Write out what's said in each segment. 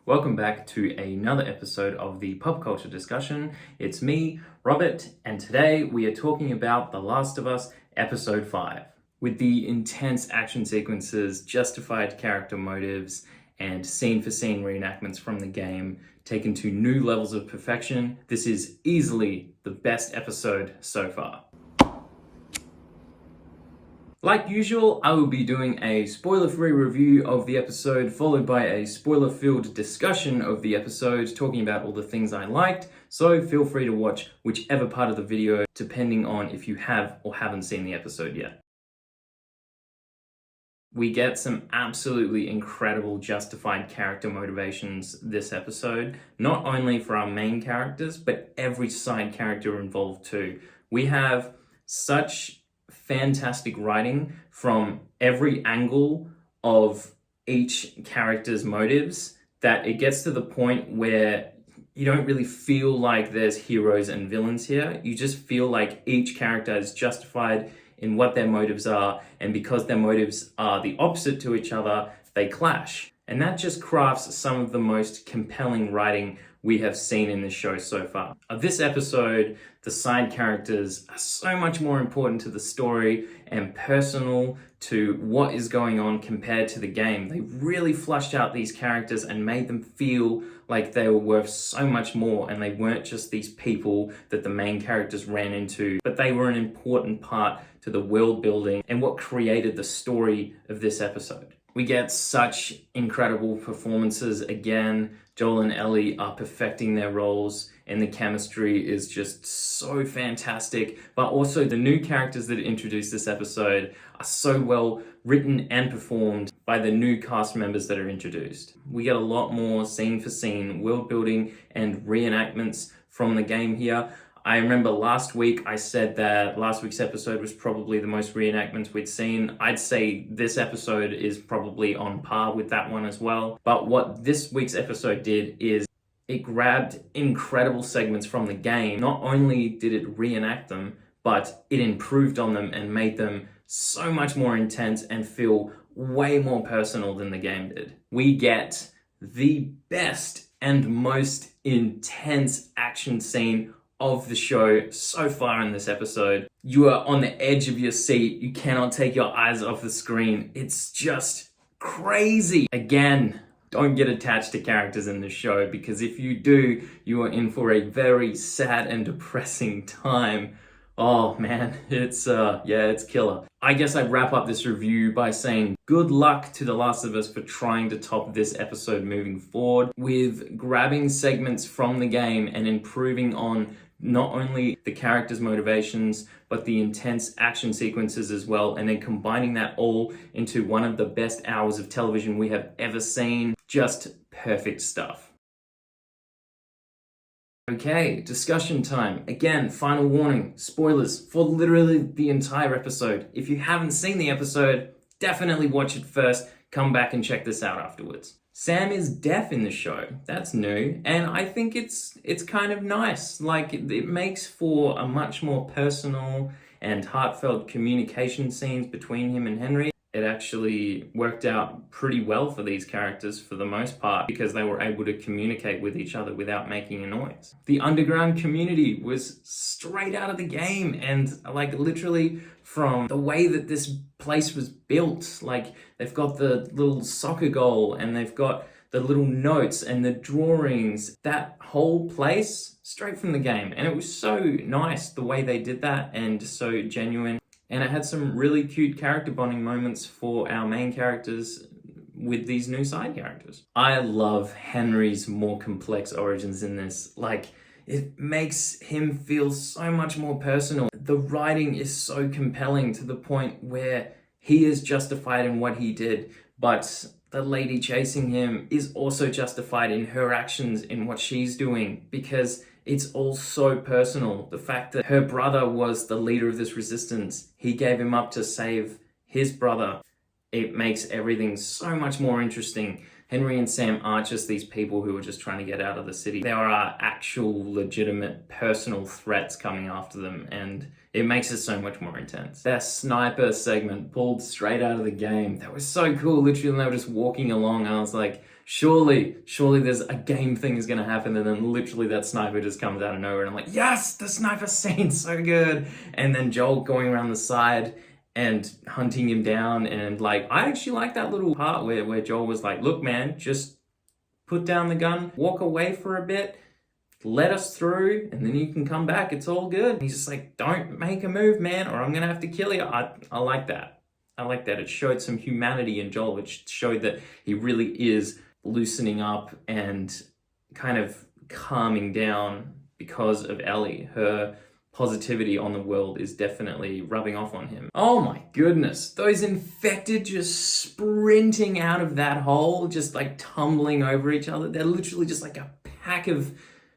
Welcome back to another episode of the Pop Culture Discussion. It's me, Robert, and today we are talking about The Last of Us Episode 5. With the intense action sequences, justified character motives, and scene-for-scene reenactments from the game taken to new levels of perfection, this is easily the best episode so far. Like usual, I will be doing a spoiler-free review of the episode, followed by a spoiler-filled discussion of the episode, talking about all the things I liked, so feel free to watch whichever part of the video, depending on if you have or haven't seen the episode yet. We get some absolutely incredible justified character motivations this episode, not only for our main characters, but every side character involved too. We have such fantastic writing from every angle of each character's motives that it gets to the point where you don't really feel like there's heroes and villains here. You just feel like each character is justified in what their motives are, and because their motives are the opposite to each other, they clash. And that just crafts some of the most compelling writing we have seen in this show so far. This episode, the side characters are so much more important to the story and personal to what is going on compared to the game. They really flushed out these characters and made them feel like they were worth so much more, and they weren't just these people that the main characters ran into, but they were an important part to the world building and what created the story of this episode. We get such incredible performances again. Joel and Ellie are perfecting their roles, and the chemistry is just so fantastic. But also the new characters that are introduced this episode are so well written and performed by the new cast members that are introduced. We get a lot more scene for scene world building and reenactments from the game here. I remember last week I said that last week's episode was probably the most reenactments we'd seen. I'd say this episode is probably on par with that one as well. But what this week's episode did is it grabbed incredible segments from the game. Not only did it reenact them, but it improved on them and made them so much more intense and feel way more personal than the game did. We get the best and most intense action scene of the show so far in this episode. You are on the edge of your seat. You cannot take your eyes off the screen. It's just crazy. Again, don't get attached to characters in this show, because if you do, you are in for a very sad and depressing time. Oh man, it's killer. I guess I'd wrap up this review by saying good luck to The Last of Us for trying to top this episode moving forward with grabbing segments from the game and improving on not only the characters' motivations, but the intense action sequences as well, and then combining that all into one of the best hours of television we have ever seen. Just perfect stuff. Okay, discussion time. Again, final warning, spoilers for literally the entire episode. If you haven't seen the episode, definitely watch it first, come back and check this out afterwards. Sam is deaf in the show. That's new, and I think it's kind of nice. Like, it makes for a much more personal and heartfelt communication scenes between him and Henry. It actually worked out pretty well for these characters for the most part, because they were able to communicate with each other without making a noise. The underground community was straight out of the game, and like literally from the way that this place was built, like they've got the little soccer goal and they've got the little notes and the drawings, that whole place straight from the game. And it was so nice the way they did that, and so genuine. And it had some really cute character bonding moments for our main characters with these new side characters. I love Henry's more complex origins in this. Like, it makes him feel so much more personal. The writing is so compelling to the point where he is justified in what he did, but the lady chasing him is also justified in her actions in what she's doing, because it's all so personal. The fact that her brother was the leader of this resistance, he gave him up to save his brother. It makes everything so much more interesting. Henry and Sam aren't just these people who are just trying to get out of the city. There are actual, legitimate, personal threats coming after them, and it makes it so much more intense. That sniper segment pulled straight out of the game. That was so cool. Literally, they were just walking along, and I was like, surely there's a game thing is gonna happen, and then literally that sniper just comes out of nowhere, and I'm like, yes, the sniper scene's so good. And then Joel going around the side and hunting him down, and like, I actually like that little part where Joel was like, look man, just put down the gun, walk away for a bit, let us through, and then you can come back, it's all good. And he's just like, don't make a move, man, or I'm gonna have to kill you. I like that. I like that. It showed some humanity in Joel. It showed that he really is loosening up and kind of calming down because of Ellie. Her positivity on the world is definitely rubbing off on him. Oh my goodness, those infected just sprinting out of that hole, just like tumbling over each other. They're literally just like a pack of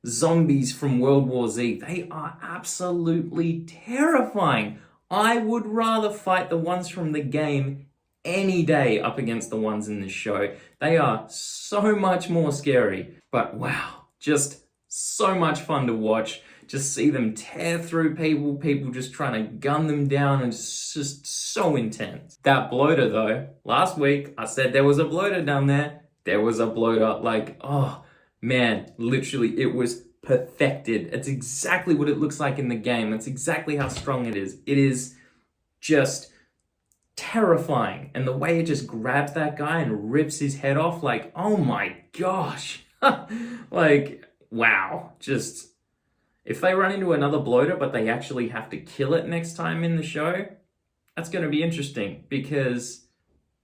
zombies from World War Z. They are absolutely terrifying. I would rather fight the ones from the game any day up against the ones in this show. They are so much more scary. But wow, just so much fun to watch. Just see them tear through people just trying to gun them down, and it's just so intense. That bloater though, last week I said there was a bloater down there. There was a bloater, like, oh man, literally it was perfected. It's exactly what it looks like in the game. That's exactly how strong it is. It is just terrifying. And the way it just grabs that guy and rips his head off, like, oh my gosh. Like, wow. Just, if they run into another bloater, but they actually have to kill it next time in the show, that's going to be interesting, because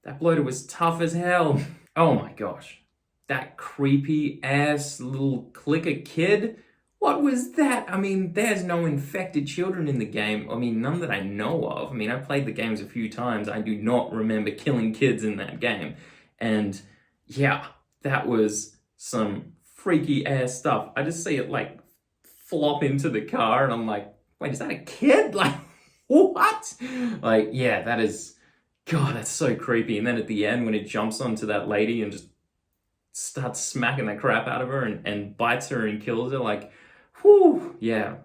that bloater was tough as hell. Oh my gosh. That creepy ass little clicker kid. What was that? I mean, there's no infected children in the game. I mean, none that I know of. I mean, I've played the games a few times. I do not remember killing kids in that game. And yeah, that was some freaky ass stuff. I just see it like flop into the car, and I'm like, wait, is that a kid? Like, what? Like, yeah, that is, God, that's so creepy. And then at the end, when it jumps onto that lady and just starts smacking the crap out of her and bites her and kills her, like, whew, yeah,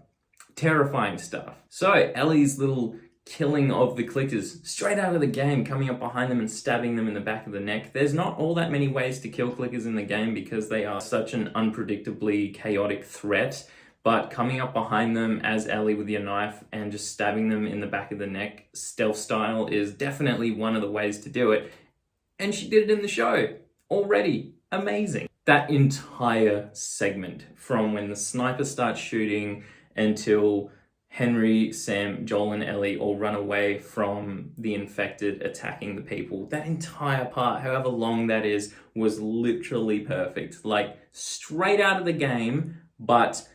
terrifying stuff. So Ellie's little killing of the clickers straight out of the game, coming up behind them and stabbing them in the back of the neck. There's not all that many ways to kill clickers in the game because they are such an unpredictably chaotic threat. But coming up behind them as Ellie with your knife and just stabbing them in the back of the neck, stealth style, is definitely one of the ways to do it. And she did it in the show already. Amazing. That entire segment, from when the sniper starts shooting until Henry, Sam, Joel, and Ellie all run away from the infected attacking the people, that entire part, however long that is, was literally perfect. Like, straight out of the game, but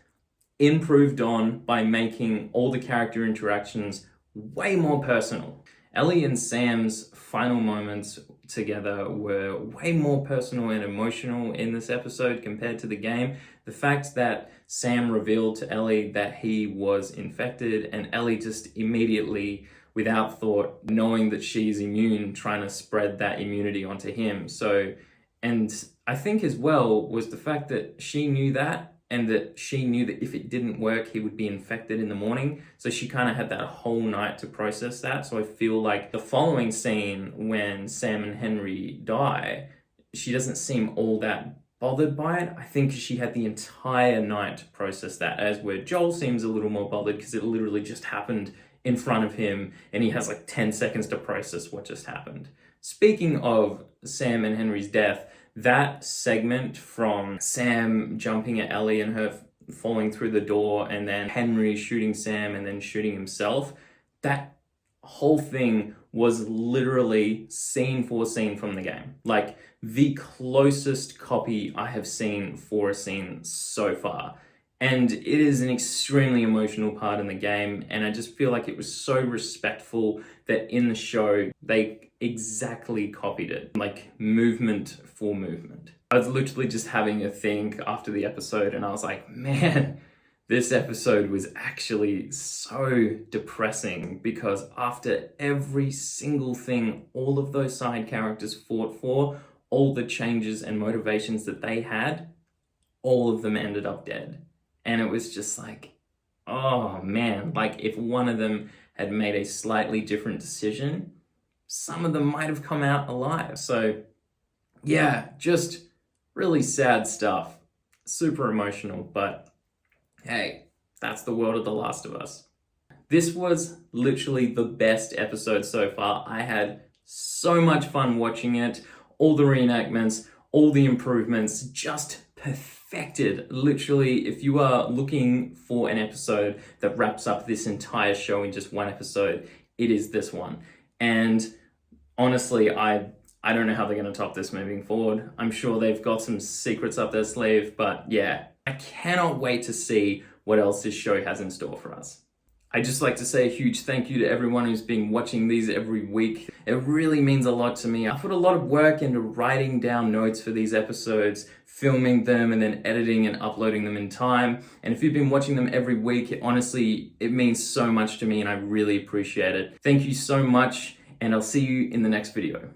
improved on by making all the character interactions way more personal. Ellie and Sam's final moments together were way more personal and emotional in this episode compared to the game. The fact that Sam revealed to Ellie that he was infected, and Ellie just immediately, without thought, knowing that she's immune, trying to spread that immunity onto him. So, and I think as well was the fact that she knew that, and that she knew that if it didn't work, he would be infected in the morning. So she kind of had that whole night to process that. So I feel like the following scene, when Sam and Henry die, she doesn't seem all that bothered by it. I think she had the entire night to process that, as where Joel seems a little more bothered because it literally just happened in front of him and he has like 10 seconds to process what just happened. Speaking of Sam and Henry's death, that segment from Sam jumping at Ellie and her falling through the door, and then Henry shooting Sam and then shooting himself, that whole thing was literally scene for scene from the game. Like, the closest copy I have seen for a scene so far. And it is an extremely emotional part in the game, and I just feel like it was so respectful that in the show, they exactly copied it, like movement for movement. I was literally just having a think after the episode, and I was like, man, this episode was actually so depressing, because after every single thing all of those side characters fought for, all the changes and motivations that they had, all of them ended up dead. And it was just like, oh man, like if one of them had made a slightly different decision, some of them might have come out alive. So yeah, just really sad stuff. Super emotional, but hey, that's the world of The Last of Us. This was literally the best episode so far. I had so much fun watching it. All the reenactments, all the improvements, just perfected. Literally, if you are looking for an episode that wraps up this entire show in just one episode, it is this one. And honestly, I don't know how they're going to top this moving forward. I'm sure they've got some secrets up their sleeve, but yeah, I cannot wait to see what else this show has in store for us. I'd just like to say a huge thank you to everyone who's been watching these every week. It really means a lot to me. I put a lot of work into writing down notes for these episodes, filming them, and then editing and uploading them in time. And if you've been watching them every week, honestly, it means so much to me and I really appreciate it. Thank you so much, and I'll see you in the next video.